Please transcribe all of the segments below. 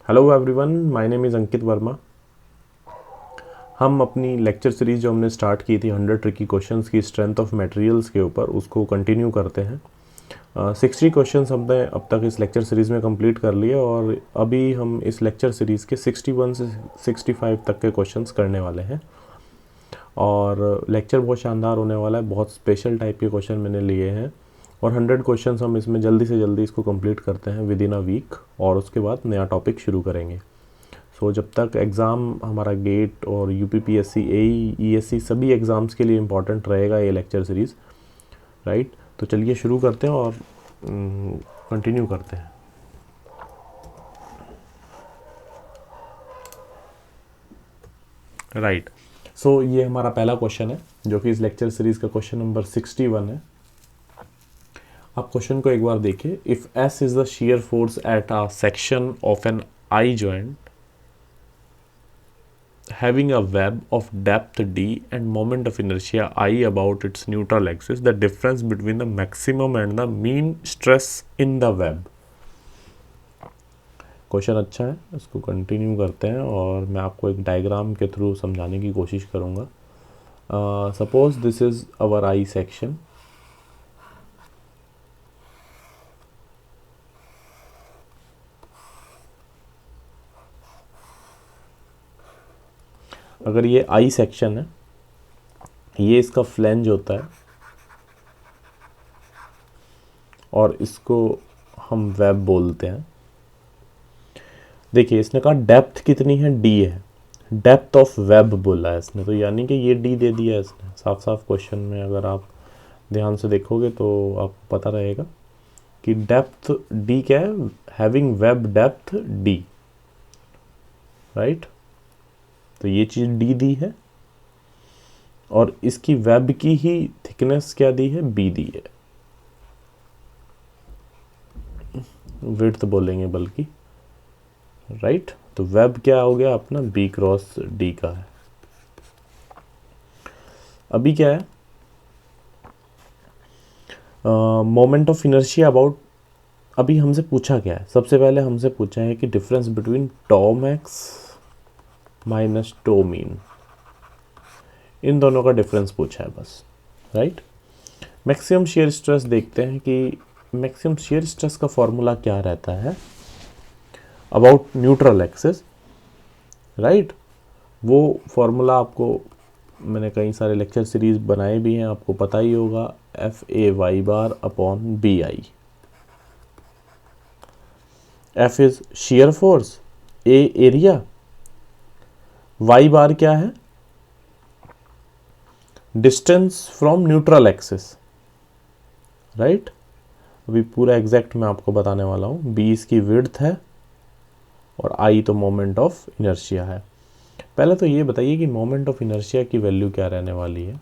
Hello everyone, my name is Ankit Verma. हम अपनी lecture series जो हमने स्टार्ट की थी 100 ट्रिकी क्वेश्चंस की स्ट्रेंथ ऑफ मटेरियल्स के ऊपर, उसको कंटिन्यू करते हैं। 60 क्वेश्चंस हमने अब तक इस लेक्चर सीरीज़ में कंप्लीट कर लिए और अभी हम इस लेक्चर सीरीज़ के 61 से 65 तक के क्वेश्चंस करने वाले हैं। और लेक्चर बहुत शानदार होने वाला है, बहुत स्पेशल टाइप के क्वेश्चन मैंने लिए हैं और 100 क्वेश्चंस हम इसमें जल्दी से जल्दी इसको कंप्लीट करते हैं विद इन अ वीक, और उसके बाद नया टॉपिक शुरू करेंगे। सो जब तक एग्ज़ाम हमारा गेट और यूपीपीएससी, एई, ईएससी सभी एग्ज़ाम्स के लिए इम्पॉर्टेंट रहेगा ये लेक्चर सीरीज़, राइट। तो चलिए शुरू करते हैं और कंटिन्यू करते हैं। राइट, सो ये हमारा पहला क्वेश्चन है जो कि इस लेक्चर सीरीज़ का क्वेश्चन नंबर 61 है। आप क्वेश्चन को एक बार देखिए। If S is the shear force at a section of an I joint having a web of depth d and moment of inertia I about its neutral axis, the difference between the maximum and the mean stress in the web। Question अच्छा है, इसको continue करते हैं और मैं आपको एक diagram के थ्रू समझाने की कोशिश करूँगा। Suppose this is our I section. अगर ये आई सेक्शन है, ये इसका फ्लेंज होता है और इसको हम वेब बोलते हैं। देखिए इसने कहा डेप्थ कितनी है, डी है, डेप्थ ऑफ वेब बोला है इसने, तो यानी कि ये डी दे दिया है इसने साफ साफ क्वेश्चन में। अगर आप ध्यान से देखोगे तो आपको पता रहेगा कि डेप्थ डी क्या है, having web depth D, right. तो ये चीज़ डी दी है और इसकी वेब की ही थिकनेस क्या दी है, बी दी है, विड्थ बोलेंगे बल्कि, राइट। तो वेब क्या हो गया अपना, बी क्रॉस डी का है। अभी क्या है, मोमेंट ऑफ इनर्शिया अबाउट, अभी हमसे पूछा क्या है, सबसे पहले हमसे पूछा है कि difference between tau max minus tau mean, इन दोनों का डिफरेंस पूछा है बस, राइट। मैक्सिमम शेयर स्ट्रेस देखते हैं कि मैक्सिमम शेयर स्ट्रेस का फॉर्मूला क्या रहता है अबाउट न्यूट्रल एक्सिस, राइट। वो फॉर्मूला आपको मैंने कई सारे लेक्चर सीरीज बनाए भी हैं, आपको पता ही होगा, F A Y bar upon B I. F is shear force, A area, Y bar क्या है, distance from neutral axis, right. अभी पूरा एग्जैक्ट मैं आपको बताने वाला हूँ। बी इसकी विड्थ है और आई तो मोमेंट ऑफ इनर्शिया है। पहले तो ये बताइए कि मोमेंट ऑफ इनर्शिया की वैल्यू क्या रहने वाली है।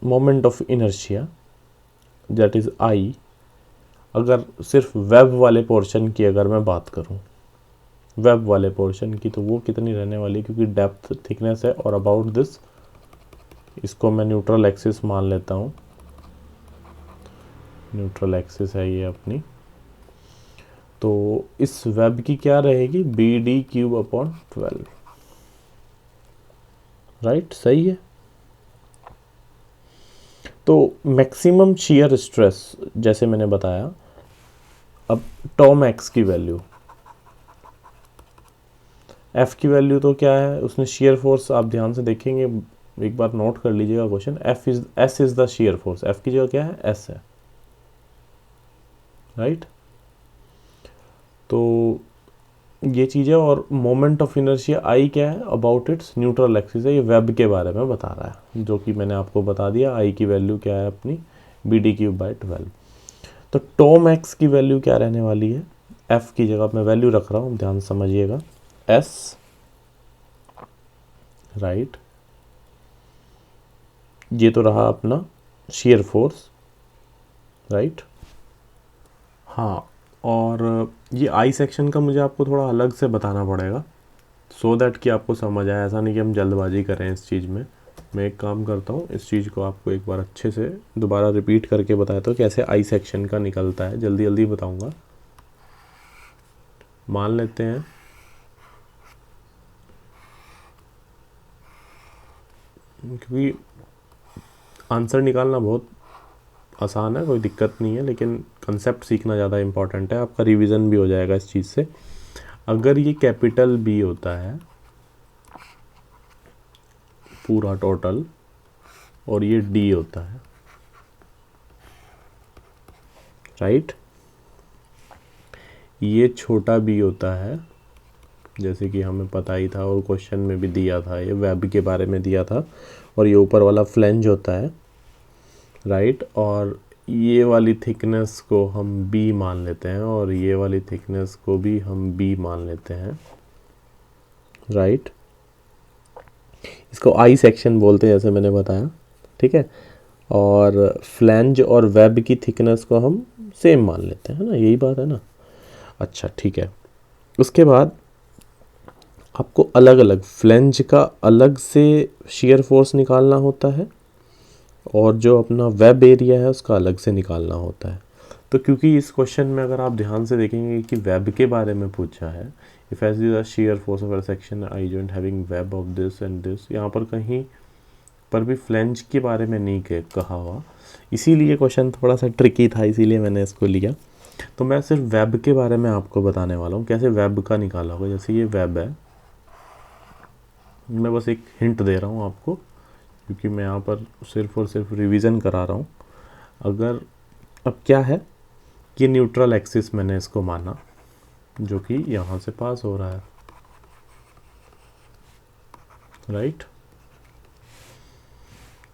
Moment of inertia that is I, अगर सिर्फ वेब वाले पोर्शन की अगर मैं बात करूं, वेब वाले पोर्शन की, तो वो कितनी रहने वाली, क्योंकि डेप्थ थिकनेस है और अबाउट दिस, इसको मैं न्यूट्रल एक्सिस मान लेता हूं, न्यूट्रल एक्सिस है ये अपनी। तो इस वेब की क्या रहेगी, B D cube upon 12, right, सही है। तो मैक्सिमम शियर स्ट्रेस जैसे मैंने बताया, अब टॉ मैक्स की वैल्यू, एफ की वैल्यू तो क्या है, उसने शियर फोर्स, आप ध्यान से देखेंगे, एक बार नोट कर लीजिएगा question, F is S is the shear force, F की जगह क्या है, एस है, राइट। तो ये चीज़ है। और मोमेंट ऑफ इनर्शिया आई क्या है, अबाउट इट्स न्यूट्रल एक्सिस है, ये वेब के बारे में बता रहा है, जो कि मैंने आपको बता दिया। आई की वैल्यू क्या है अपनी, बी डी क्यूब बाई 12। तो टॉ मैक्स की वैल्यू क्या रहने वाली है, एफ की जगह मैं वैल्यू रख रहा हूँ, ध्यान समझिएगा, एस, राइट। ये तो रहा अपना शेयर फोर्स, राइट। हाँ, और ये आई सेक्शन का मुझे आपको थोड़ा अलग से बताना पड़ेगा सो दैट कि आपको समझ आए। ऐसा नहीं कि हम जल्दबाजी करें इस चीज़ में। मैं एक काम करता हूँ, इस चीज़ को आपको एक बार अच्छे से दोबारा रिपीट करके बताता हूँ कैसे आई सेक्शन का निकलता है, जल्दी जल्दी बताऊँगा। मान लेते हैं क्योंकि आंसर निकालना बहुत आसान है, कोई दिक्कत नहीं है, लेकिन कंसेप्ट सीखना ज़्यादा इम्पॉर्टेंट है, आपका रिवीजन भी हो जाएगा इस चीज़ से। अगर ये कैपिटल बी होता है पूरा टोटल और ये डी होता है, राइट, ये छोटा बी होता है, जैसे कि हमें पता ही था और क्वेश्चन में भी दिया था, ये वेब के बारे में दिया था, और ये ऊपर वाला फ्लेंज होता है, राइट, और ये वाली थिकनेस को हम बी मान लेते हैं और ये वाली थिकनेस को भी हम बी मान लेते हैं, राइट। इसको आई सेक्शन बोलते हैं जैसे मैंने बताया, ठीक है। और फ्लैंज और वेब की थिकनेस को हम सेम मान लेते हैं, है ना, यही बात है ना। अच्छा ठीक है, उसके बाद आपको अलग अलग फ्लैंज का अलग से शियर फोर्स निकालना होता है और जो अपना वेब एरिया है उसका अलग से निकालना होता है। तो क्योंकि इस क्वेश्चन में अगर आप ध्यान से देखेंगे कि वेब के बारे में पूछा है, if as the shear force of a section I joint having web of this and this, यहाँ पर कहीं पर भी फ्लैंज के बारे में नहीं कहा हुआ, इसीलिए क्वेश्चन थोड़ा सा ट्रिकी था, इसीलिए मैंने इसको लिया। तो मैं सिर्फ वेब के बारे में आपको बताने वाला हूँ, कैसे वेब का निकाला होगा। जैसे ये वेब है, मैं बस एक हिंट दे रहा हूँ आपको, क्योंकि मैं यहाँ पर सिर्फ और सिर्फ रिवीजन करा रहा हूँ। अगर अब क्या है कि न्यूट्रल एक्सिस मैंने इसको माना, जो कि यहाँ से पास हो रहा है, राइट।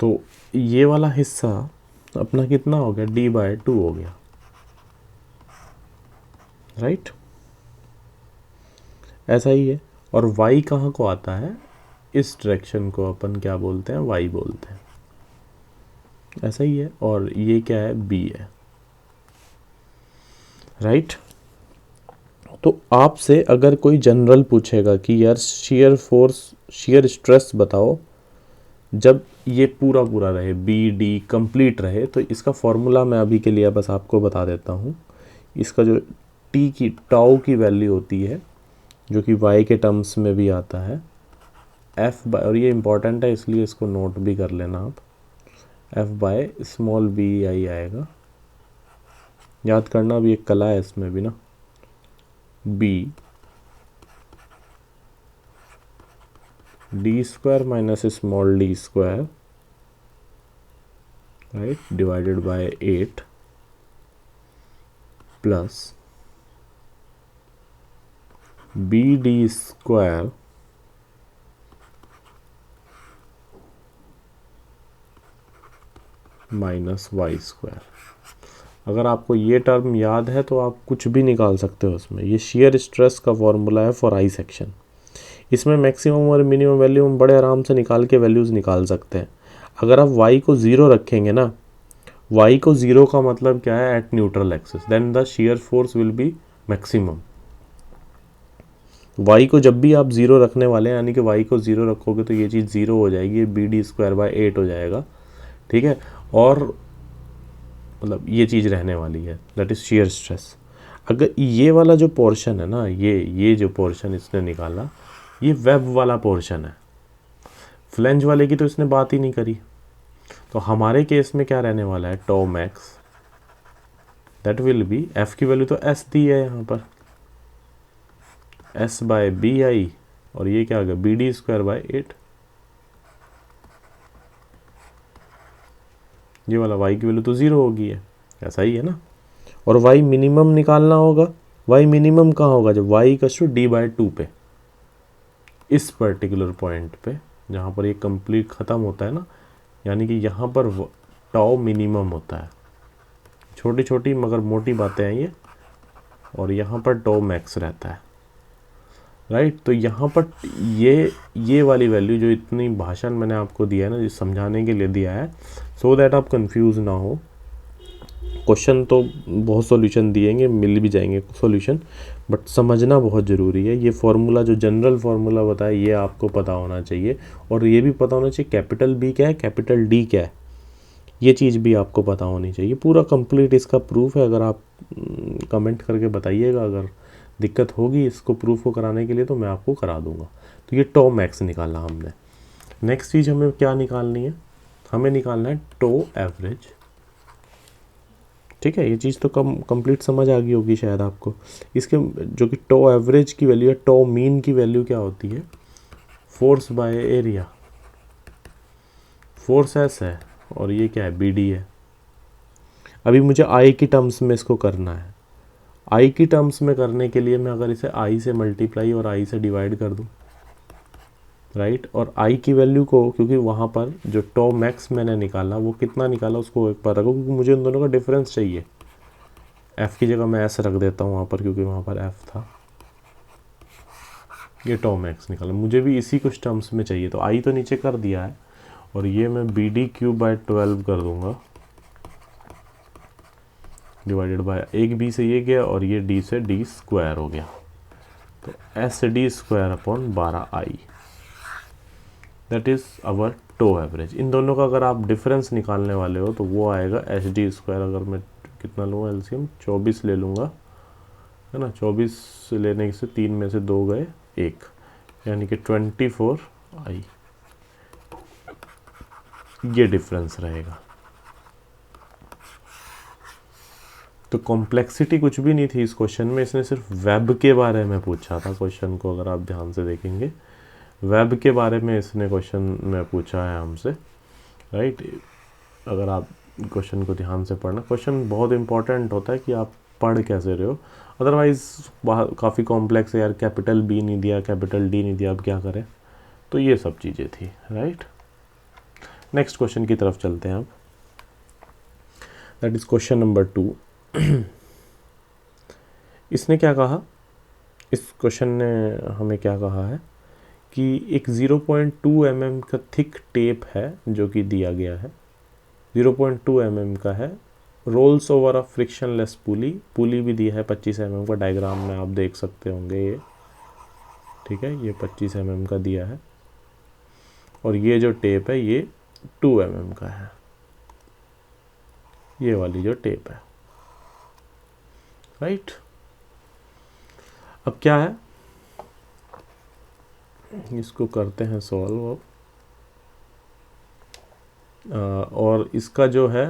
तो ये वाला हिस्सा अपना कितना हो गया, d/2 हो गया, राइट, ऐसा ही है। और y कहाँ को आता है, इस डायरेक्शन को अपन क्या बोलते हैं, y बोलते हैं, ऐसा ही है। और ये क्या है, b है, राइट। तो आपसे अगर कोई जनरल पूछेगा कि यार शियर फोर्स, शियर स्ट्रेस बताओ जब ये पूरा पूरा रहे, बी डी कंप्लीट रहे, तो इसका फॉर्मूला मैं अभी के लिए बस आपको बता देता हूँ। इसका जो टी की टाउ की वैल्यू होती है, जो कि वाई के टर्म्स में भी आता है, एफ बाय, और ये इंपॉर्टेंट है इसलिए इसको नोट भी कर लेना आप, F by small B I आएगा, याद करना भी एक कला है इसमें भी ना, B D square minus small D square, right, divided by 8 plus B D square minus Y square. अगर आपको ये टर्म याद है तो आप कुछ भी निकाल सकते हो उसमें। ये शियर स्ट्रेस का फॉर्मूला है फॉर आई सेक्शन। इसमें मैक्सिमम और मिनिमम वैल्यू हम बड़े आराम से निकाल के वैल्यूज़ निकाल सकते हैं। अगर आप y को 0 रखेंगे ना, y को 0 का मतलब क्या है, at neutral axis, then the shear force will be maximum. y को जब भी आप 0 रखने वाले हैं, यानी कि y को 0 रखोगे तो ये चीज़ 0 हो जाएगी, बी डी स्क्वायर बाय 8 हो जाएगा, ठीक है। और मतलब ये चीज़ रहने वाली है, दैट इज़ शियर स्ट्रेस। अगर ये वाला जो पोर्शन है ना, ये जो पोर्शन इसने निकाला, ये वेब वाला पोर्शन है, फ्लेंज वाले की तो इसने बात ही नहीं करी। तो हमारे केस में क्या रहने वाला है, tau max, that will be, F की वैल्यू तो एस दी है यहाँ पर, एस बाय बी आई, और ये क्या आ गया, बी डी स्क्वायर बाय 8। ये वाला y की वैल्यू तो 0 होगी है, ऐसा ही है ना। और y मिनिमम निकालना होगा, y मिनिमम कहाँ होगा, जब y इक्वल्स टू d/2 पे, इस पर्टिकुलर पॉइंट पे जहाँ पर ये कंप्लीट ख़त्म होता है ना, यानी कि यहाँ पर टाउ मिनिमम होता है। छोटी छोटी मगर मोटी बातें हैं ये, और यहाँ पर टाउ मैक्स रहता है, राइट। तो यहाँ पर ये वाली वैल्यू जो इतनी भाषण मैंने आपको दिया है ना, जो समझाने के लिए दिया है, सो दैट आप कंफ्यूज ना हो। क्वेश्चन तो बहुत सॉल्यूशन दिएंगे, मिल भी जाएंगे सॉल्यूशन, बट समझना बहुत ज़रूरी है। ये फार्मूला जो जनरल फार्मूला बताया, ये आपको पता होना चाहिए, और ये भी पता होना चाहिए कैपिटल बी क्या है, कैपिटल डी क्या है, ये चीज़ भी आपको पता होनी चाहिए। पूरा कंप्लीट इसका प्रूफ है, अगर आप कमेंट करके बताइएगा अगर दिक्कत होगी इसको प्रूफ को कराने के लिए तो मैं आपको करा दूंगा। तो ये टो मैक्स निकाला हमने। नेक्स्ट चीज़ हमें क्या निकालनी है, हमें निकालना है टो एवरेज। ठीक है, ये चीज़ तो कंप्लीट समझ आ गई होगी शायद आपको। इसके जो कि टो एवरेज की वैल्यू है, टो मीन की वैल्यू क्या होती है, force by area. Force S है और ये क्या है, बी डी है। अभी मुझे आई की टर्म्स में इसको करना है। आई की टर्म्स में करने के लिए मैं अगर इसे आई से मल्टीप्लाई और आई से डिवाइड कर दूं, राइट, और आई की वैल्यू को, क्योंकि वहाँ पर जो टो मैक्स मैंने निकाला वो कितना निकाला उसको एक बार रखो, क्योंकि मुझे उन दोनों का डिफरेंस चाहिए। एफ़ की जगह मैं ऐसे रख देता हूँ वहाँ पर, क्योंकि वहाँ पर एफ़ था। ये टो मैक्स निकाला, मुझे भी इसी कुछ टर्म्स में चाहिए। तो आई तो नीचे कर दिया है और ये मैं बी डी क्यूब बाय 12 कर दूंगा, डिवाइडेड बाय एक बी से ये गया और ये डी से डी स्क्वायर हो गया। तो S D square upon 12 I, that is our to average. इन दोनों का अगर आप डिफरेंस निकालने वाले हो तो वो आएगा एच डी स्क्वायर। अगर मैं कितना लूँगा एलसीएम, 24 ले लूँगा, है ना। 24 लेने से 3 में से 2 गए 1, यानी कि 24 आई, ये डिफरेंस रहेगा। तो कॉम्प्लेक्सिटी कुछ भी नहीं थी इस क्वेश्चन में, इसने सिर्फ वेब के बारे में पूछा था क्वेश्चन को। अगर आप ध्यान से देखेंगे, वेब के बारे में इसने क्वेश्चन में पूछा है हमसे, राइट। अगर आप क्वेश्चन को ध्यान से पढ़ना, क्वेश्चन बहुत इंपॉर्टेंट होता है कि आप पढ़ कैसे रहे हो। अदरवाइज़ काफ़ी कॉम्प्लेक्स है यार, कैपिटल बी नहीं दिया, कैपिटल डी नहीं दिया, अब क्या करें। तो ये सब चीज़ें थी, राइट। नेक्स्ट क्वेश्चन की तरफ चलते हैं अब, दैट इज़ क्वेश्चन नंबर 2। इसने क्या कहा, इस क्वेश्चन ने हमें क्या कहा है कि एक 0.2 mm का थिक टेप है जो कि दिया गया है, 0.2 mm का है, रोल्स ओवर अ फ्रिक्शनलेस पुली। पुली भी दिया है 25 mm का, डायग्राम में आप देख सकते होंगे ये, ठीक है। ये 25 mm का दिया है और ये जो टेप है ये 2 mm का है, ये वाली जो टेप है, राइट। अब क्या है, इसको करते हैं सॉल्व अब। और इसका जो है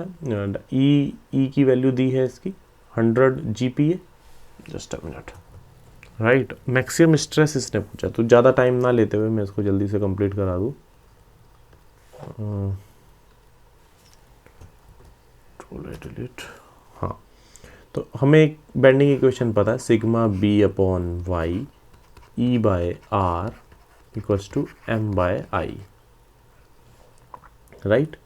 ई की वैल्यू दी है इसकी 100 GPa। Just a minute, right. Maximum stress इसने पूछा, तो ज़्यादा टाइम ना लेते हुए मैं इसको जल्दी से कंप्लीट करा दूँ। डिलीट, हाँ। तो हमें एक बेंडिंग इक्वेशन पता है, sigma B upon Y E by R equals to M by I, right.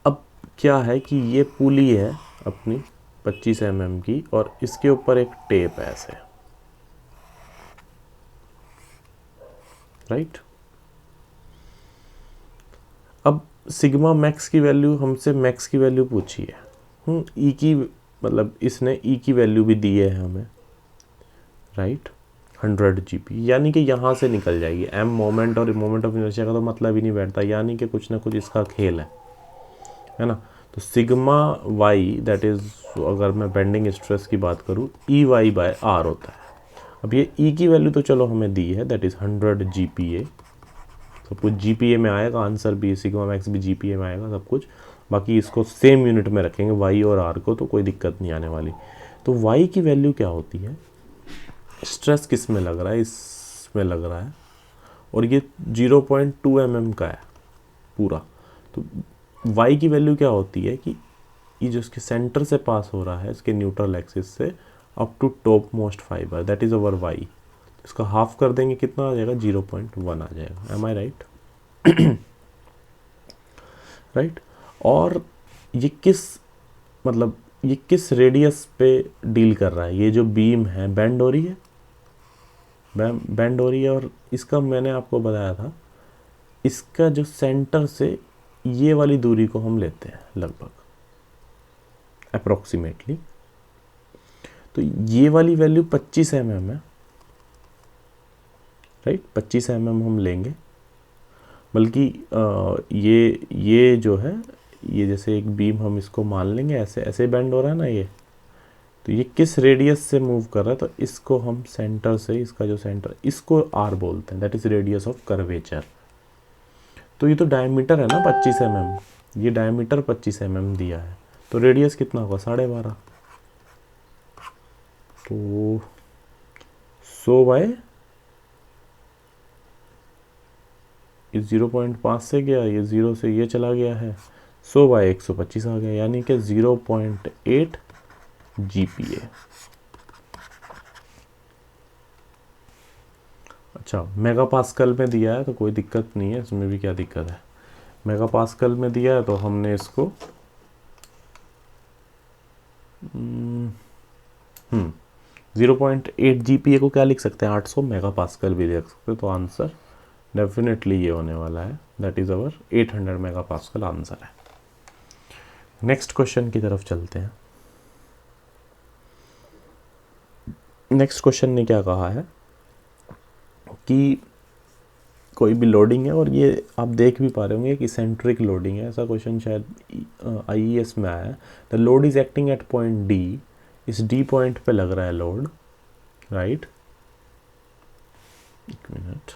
अब क्या है कि ये पुली है अपनी 25 mm की और इसके ऊपर एक टेप है ऐसे, राइट। अब सिग्मा मैक्स की वैल्यू, हमसे मैक्स की वैल्यू पूछी है, ई की, मतलब इसने ई की वैल्यू भी दी है हमें, राइट, 100 GP, यानी कि यहाँ से निकल जाएगी। एम मोमेंट और मोमेंट ऑफ इनर्शिया का तो मतलब ही नहीं बैठता, यानी कि कुछ ना कुछ इसका खेल है ना। तो सिग्मा वाई दैट इज़, अगर मैं बेंडिंग स्ट्रेस की बात करूँ, ई वाई बाय आर होता है। अब ये ई की वैल्यू तो चलो हमें दी है, दैट इज़ 100 GPa। सब कुछ GPa में आएगा, आंसर भी सिग्मा मैक्स भी GPa में आएगा सब कुछ। बाकी इसको सेम यूनिट में रखेंगे वाई और आर को, तो कोई दिक्कत नहीं आने वाली। तो वाई की वैल्यू क्या होती है, स्ट्रेस किस में लग रहा है, इसमें लग रहा है, और ये 0.2 mm का है पूरा। तो y की वैल्यू क्या होती है कि ये जो इसके सेंटर से पास हो रहा है, इसके न्यूट्रल एक्सिस से up to top most fibre, that is our y। इसका हाफ कर देंगे, कितना आ जाएगा, 0.1 आ जाएगा। M I right, right. और ये किस, मतलब ये किस रेडियस पे डील कर रहा है, ये जो बीम है बेंड हो रही है, बेंड हो रही है। और इसका मैंने आपको बताया था, इसका जो सेंटर से ये वाली दूरी को हम लेते हैं लगभग अप्रोक्सीमेटली। तो ये वाली वैल्यू 25 mm है, राइट। 25 mm हम लेंगे, बल्कि ये जो है, ये जैसे एक बीम हम इसको मान लेंगे, ऐसे ऐसे बेंड हो रहा है ना ये, तो ये किस रेडियस से मूव कर रहा है, तो इसको हम सेंटर से, इसका जो सेंटर, इसको आर बोलते हैं, that is radius of curvature. तो ये तो डायमीटर है ना 25 mm, ये डायमीटर 25 mm दिया है, तो रेडियस कितना होगा 12.5, तो 100 ये 0.5 से गया, ये 0 से ये चला गया है, 100/125 आ गया, यानी कि 0.8 GPa। अच्छा, मेगा पास्कल में दिया है तो कोई दिक्कत नहीं है, इसमें भी क्या दिक्कत है, मेगा पास्कल में दिया है तो हमने इसको 0.8 GPa को क्या लिख सकते हैं, 800 मेगा पास्कल भी लिख सकते हैं, तो आंसर डेफिनेटली ये होने वाला है, that is our 800 mega pascal answer है। नेक्स्ट क्वेश्चन की तरफ चलते हैं। नेक्स्ट क्वेश्चन ने क्या कहा है कि कोई भी लोडिंग है, और ये आप देख भी पा रहे होंगे कि सेंट्रिक लोडिंग है, ऐसा क्वेश्चन शायद IES में आया है। The load is acting at point D, इस D पॉइंट पे लग रहा है लोड, राइट, एक मिनट,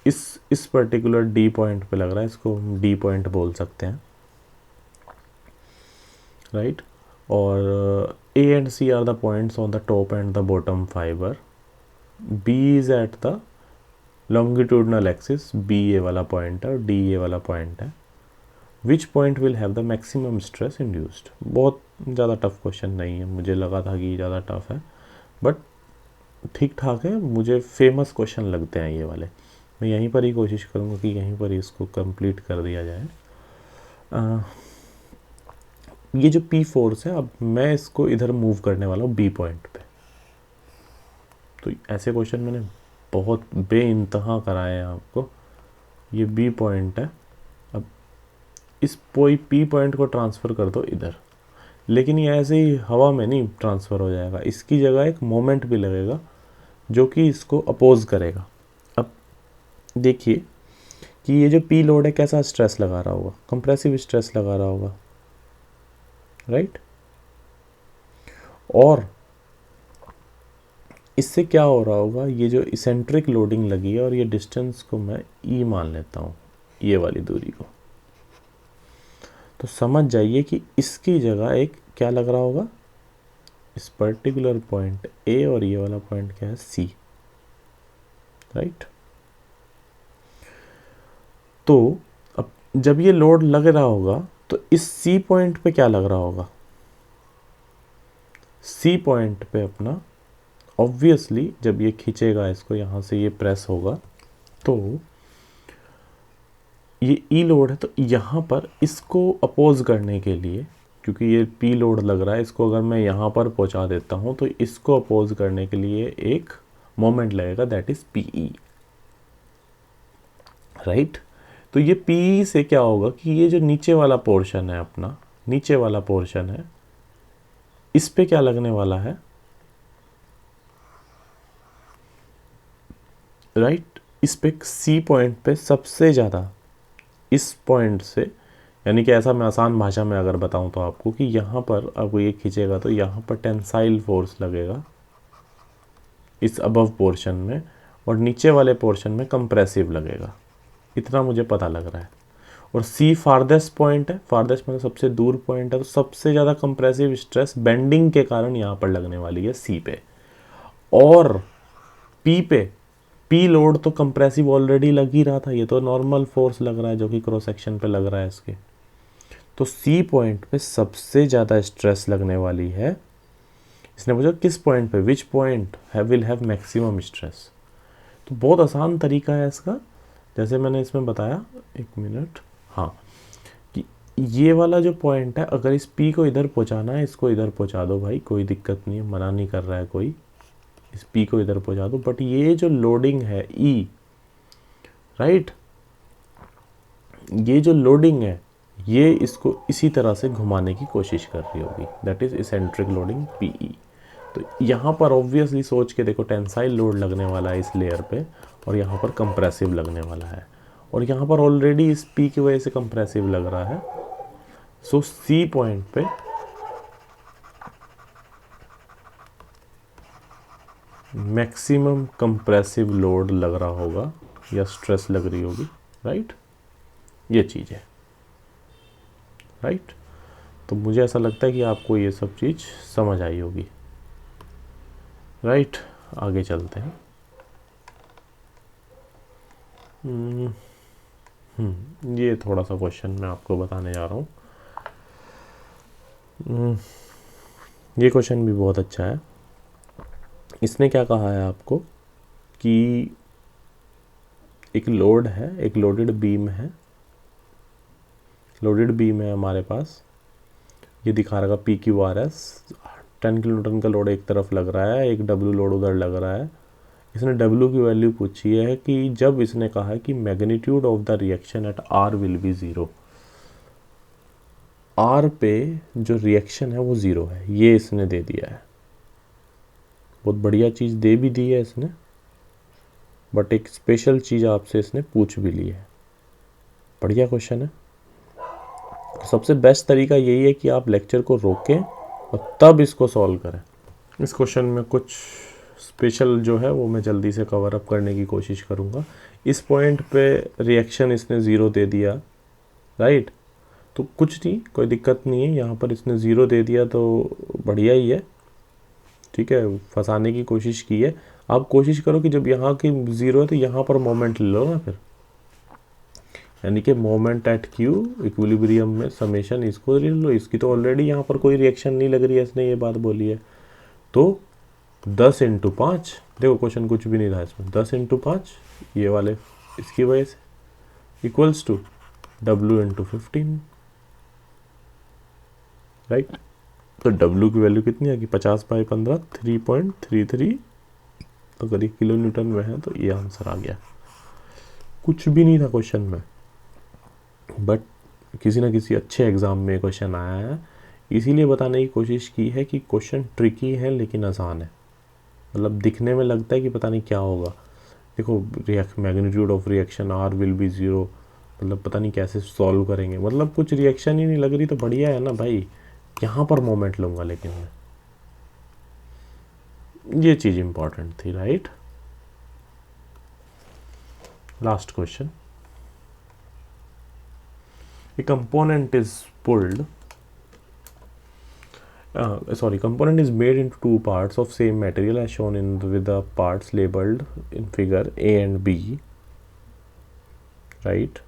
इस पर्टिकुलर D पॉइंट पे लग रहा है, इसको हम D पॉइंट बोल सकते हैं, राइट, और A and C are the points on the top and the bottom fibre, B is at the longitudinal axis, B ये वाला पॉइंट है और D ये वाला पॉइंट है, which point will have the maximum stress induced. बहुत ज़्यादा tough question नहीं है, मुझे लगा था कि ज़्यादा टफ है, बट ठीक ठाक है, मुझे फेमस क्वेश्चन लगते हैं ये वाले। मैं यहीं पर ही कोशिश करूँगा कि यहीं पर ही इसको कंप्लीट कर दिया जाए। ये जो P फोर्स है, अब मैं इसको इधर मूव करने वाला हूँ B पॉइंट पे, तो ऐसे क्वेश्चन मैंने बहुत बेइंतहा कराए हैं आपको। ये B पॉइंट है, अब इस कोई P पॉइंट को ट्रांसफ़र कर दो इधर, लेकिन ये ऐसे ही हवा में नहीं ट्रांसफ़र हो जाएगा, इसकी जगह एक मोमेंट भी लगेगा जो कि इसको अपोज करेगा। अब देखिए कि ये जो P लोड है कैसा स्ट्रेस लगा रहा होगा, कंप्रेसिव स्ट्रेस लगा रहा होगा, राइट, और इससे क्या हो रहा होगा, ये जो इसेंट्रिक लोडिंग लगी है, और ये डिस्टेंस को मैं E मान लेता हूँ, ये वाली दूरी को, तो समझ जाइए कि इसकी जगह एक क्या लग रहा होगा, इस पर्टिकुलर पॉइंट A, और ये वाला पॉइंट क्या है C, राइट। तो अब जब ये लोड लग रहा होगा तो इस C पॉइंट पे क्या लग रहा होगा, C पॉइंट पे अपना ऑब्वियसली जब ये खींचेगा इसको, यहाँ से ये प्रेस होगा, तो ये E लोड है, तो यहाँ पर इसको अपोज करने के लिए, क्योंकि ये P लोड लग रहा है, इसको अगर मैं यहाँ पर पहुँचा देता हूँ तो इसको अपोज करने के लिए एक मोमेंट लगेगा, दैट इज़ PE, राइट। तो ये PE से क्या होगा कि ये जो नीचे वाला पोर्शन है अपना, नीचे वाला पोर्शन है, इस पे क्या लगने वाला है, राइट, इस पे C पॉइंट पे सबसे ज़्यादा, इस पॉइंट से, यानी कि ऐसा मैं आसान भाषा में अगर बताऊं तो आपको कि यहाँ पर अब ये खींचेगा तो यहाँ पर टेंसाइल फोर्स लगेगा इस अबव पोर्शन में, और नीचे वाले पोर्शन में कंप्रेसिव लगेगा, इतना मुझे पता लग रहा है। और C फारदेस्ट पॉइंट है, फारदेस्ट मतलब सबसे दूर पॉइंट है, तो सबसे ज़्यादा कंप्रेसिव स्ट्रेस बेंडिंग के कारण यहाँ पर लगने वाली है C पे, और P पे P लोड तो कंप्रेसिव ऑलरेडी लग ही रहा था, ये तो नॉर्मल फोर्स लग रहा है जो कि क्रॉस सेक्शन पे लग रहा है इसके, तो C पॉइंट पे सबसे ज़्यादा स्ट्रेस लगने वाली है। इसने पूछा किस पॉइंट पे, which point will have maximum stress, तो बहुत आसान तरीका है इसका, जैसे मैंने इसमें बताया, एक मिनट, हाँ, कि ये वाला जो पॉइंट है, अगर इस P को इधर पहुँचाना है, इसको इधर पहुँचा दो भाई, कोई दिक्कत नहीं है, मना नहीं कर रहा है कोई, इस P को इधर पहुँचा दो, बट ये जो लोडिंग है E, राइट, ये जो लोडिंग है ये इसको इसी तरह से घुमाने की कोशिश कर रही होगी, that is eccentric loading PE। तो यहाँ पर ऑब्वियसली सोच के देखो, टेंसाइल लोड लगने वाला है इस लेयर पे, और यहाँ पर कंप्रेसिव लगने वाला है, और यहाँ पर ऑलरेडी इस P की वजह से कंप्रेसिव लग रहा है। सो C पॉइंट पे मैक्सिमम कंप्रेसिव लोड लग रहा होगा या स्ट्रेस लग रही होगी, राइट। ये चीज़ है, राइट। तो मुझे ऐसा लगता है कि आपको ये सब चीज़ समझ आई होगी, राइट। आगे चलते हैं। ये थोड़ा सा क्वेश्चन मैं आपको बताने जा रहा हूँ। ये क्वेश्चन भी बहुत अच्छा है। इसने क्या कहा है आपको कि एक लोड है, एक लोडेड बीम है, लोडेड बीम है हमारे पास। ये दिखा रहा P Q R S, 10 kilo Newton का लोड एक तरफ लग रहा है, एक डब्ल्यू लोड उधर लग रहा है। इसने डब्ल्यू की वैल्यू पूछी है कि जब इसने कहा है कि magnitude of the reaction at R will be zero, R पे जो रिएक्शन है वो ज़ीरो है, ये इसने दे दिया है। बहुत बढ़िया चीज़ दे भी दी है इसने, बट एक स्पेशल चीज़ आपसे इसने पूछ भी ली है। बढ़िया क्वेश्चन है। तो सबसे बेस्ट तरीका यही है कि आप लेक्चर को रोकें और तब इसको सॉल्व करें। इस क्वेश्चन में कुछ स्पेशल जो है वो मैं जल्दी से कवर अप करने की कोशिश करूँगा। इस पॉइंट पे रिएक्शन इसने ज़ीरो दे दिया, राइट। तो कुछ नहीं, कोई दिक्कत नहीं है, यहाँ पर इसने ज़ीरो दे दिया तो बढ़िया ही है, ठीक है। फंसाने की कोशिश की है। आप कोशिश करो कि जब यहाँ की ज़ीरो है तो यहाँ पर मोमेंट ले लो ना फिर, यानी कि मोमेंट एट क्यू इक्विलिब्रियम में समेशन इसको ले लो। इसकी तो ऑलरेडी यहाँ पर कोई रिएक्शन नहीं लग रही है, इसने ये बात बोली है। तो 10 इंटू 5, देखो क्वेश्चन कुछ भी नहीं था इसमें, 10 इंटू 5 ये वाले इसकी वजह से इक्वल्स टू W इंटू 15, राइट। तो W की वैल्यू कितनी आ गई, 50/15, 3.33 अगर ये किलो न्यूटन में है तो ये आंसर आ गया। कुछ भी नहीं था क्वेश्चन में, बट किसी ना किसी अच्छे एग्ज़ाम में क्वेश्चन आया है, इसीलिए बताने की कोशिश की है कि क्वेश्चन ट्रिकी है लेकिन आसान है। मतलब दिखने में लगता है कि पता नहीं क्या होगा, देखो magnitude of reaction R will be zero, मतलब पता नहीं कैसे सॉल्व करेंगे, मतलब कुछ रिएक्शन ही नहीं लग रही तो बढ़िया है ना भाई, यहाँ पर मोमेंट लूँगा। लेकिन मैं ये चीज़ इंपॉर्टेंट थी, right. Last question, a component is pulled component is made into two parts of same material as shown in with the parts labeled in figure A and B, right।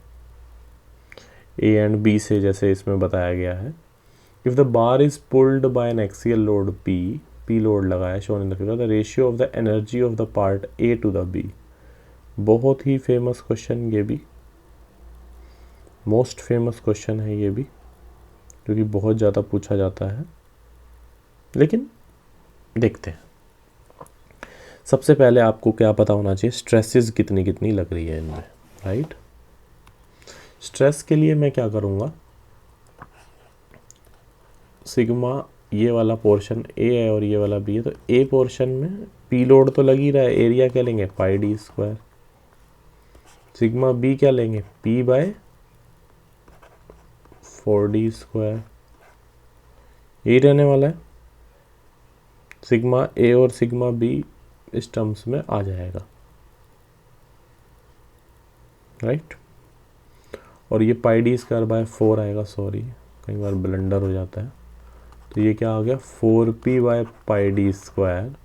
A and B से जैसे इसमें बताया गया है, if the bar is pulled by an axial load P load लगा है shown in the figure, the ratio of the energy of the part A to the B। बहुत ही famous question, ये भी मोस्ट फेमस क्वेश्चन है ये भी, क्योंकि बहुत ज़्यादा पूछा जाता है। लेकिन देखते हैं, सबसे पहले आपको क्या पता होना चाहिए, स्ट्रेसेस कितनी कितनी लग रही है इनमें, राइट। स्ट्रेस के लिए मैं क्या करूँगा, सिग्मा ये वाला पोर्शन ए है और ये वाला बी है, तो ए पोर्शन में पी लोड तो लग ही रहा है, एरिया क्या लेंगे पाई डी स्क्वायर। सिग्मा बी क्या लेंगे P/4D स्क्वायर, यही रहने वाला है। सिग्मा ए और सिग्मा बी इस टर्म्स में आ जाएगा, राइट। और ये πd²/4 आएगा, सॉरी कई बार ब्लंडर हो जाता है। तो ये क्या आ गया 4p/πd²,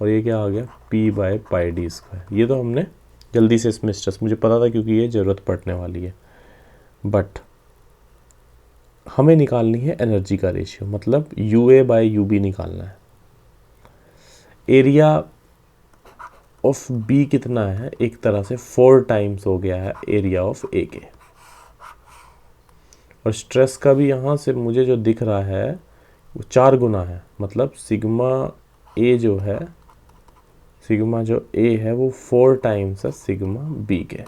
और ये क्या आ गया p/πd²। ये तो हमने जल्दी से इसमें स्ट्रेस, मुझे पता था क्योंकि ये ज़रूरत पड़ने वाली है। बट हमें निकालनी है एनर्जी का रेशियो, मतलब UA/UB निकालना है। एरिया ऑफ बी कितना है, एक तरह से 4 टाइम्स हो गया है एरिया ऑफ ए के। और स्ट्रेस का भी यहाँ से मुझे जो दिख रहा है वो 4 गुना है, मतलब सिग्मा ए जो है, सिग्मा जो ए है वो 4 टाइम्स है सिग्मा बी के।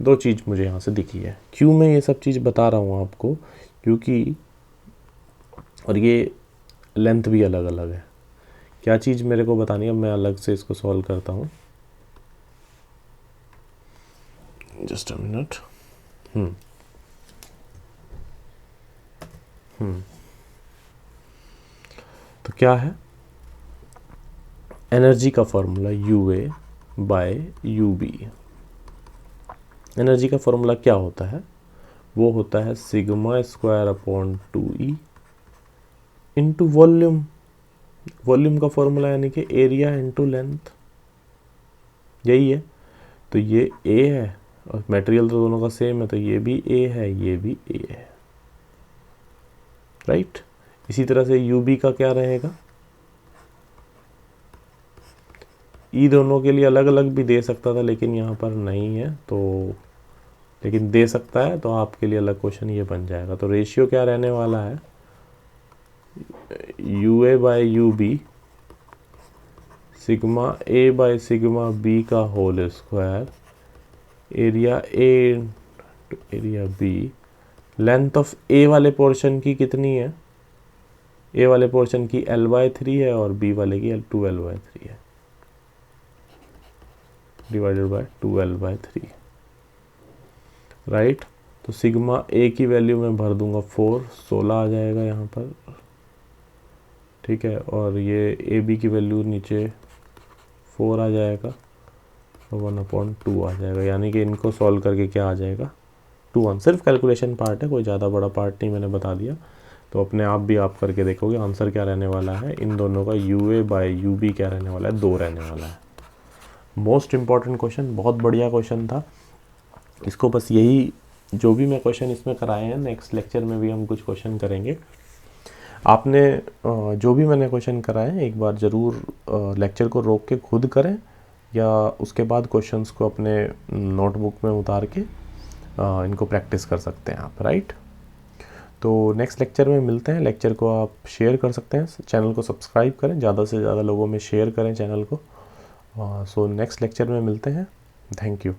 दो चीज़ मुझे यहाँ से दिखी है। क्यों मैं ये सब चीज़ बता रहा हूँ आपको, क्योंकि और ये लेंथ भी अलग अलग है। क्या चीज़ मेरे को बतानी है, मैं अलग से इसको सॉल्व करता हूँ, जस्ट अ मिनट। तो क्या है, एनर्जी का फॉर्मूला UA/UB। एनर्जी का फॉर्मूला क्या होता है? वो होता है σ²/2E इंटू वॉल्यूम। वॉल्यूम का फॉर्मूला यानी कि एरिया इंटू लेंथ, यही है। तो ये A है और मटेरियल तो दोनों का सेम है, तो ये भी A है, ये भी A है, राइट। इसी तरह से UB का क्या रहेगा? E दोनों के लिए अलग अलग भी दे सकता था, लेकिन यहाँ पर नहीं है, तो लेकिन दे सकता है, तो आपके लिए अलग क्वेश्चन ये बन जाएगा। तो रेशियो क्या रहने वाला है? UA/UB σA/σB का whole square area A to area B। Length of A वाले पोर्शन की कितनी है? A वाले पोर्शन की L/3 है और B वाले की 2L/3 है, डिवाइडेड बाय 2L/3, राइट। तो सिग्मा A की वैल्यू मैं भर दूंगा 16 आ जाएगा यहाँ पर, ठीक है। और ये AB की वैल्यू नीचे 4 आ जाएगा और 1/2 आ जाएगा, यानी कि इनको सॉल्व करके क्या आ जाएगा? 2 सिर्फ कैलकुलेशन पार्ट है, कोई ज़्यादा बड़ा पार्ट नहीं, मैंने बता दिया। तो अपने आप भी आप करके देखोगे आंसर क्या रहने वाला है। इन दोनों का UA/UB क्या रहने वाला है? 2 रहने वाला है। मोस्ट इम्पॉर्टेंट क्वेश्चन, बहुत बढ़िया क्वेश्चन था। इसको बस यही जो भी मैं क्वेश्चन इसमें कराए हैं, नेक्स्ट लेक्चर में भी हम कुछ क्वेश्चन करेंगे। आपने जो भी मैंने क्वेश्चन कराए हैं एक बार ज़रूर लेक्चर को रोक के खुद करें, या उसके बाद क्वेश्चंस को अपने नोटबुक में उतार के इनको प्रैक्टिस कर सकते हैं आप, राइट। तो नेक्स्ट लेक्चर में मिलते हैं। लेक्चर को आप शेयर कर सकते हैं, चैनल को सब्सक्राइब करें, ज़्यादा से ज़्यादा लोगों में शेयर करें चैनल को। सो नेक्स्ट लेक्चर में मिलते हैं। Thank you.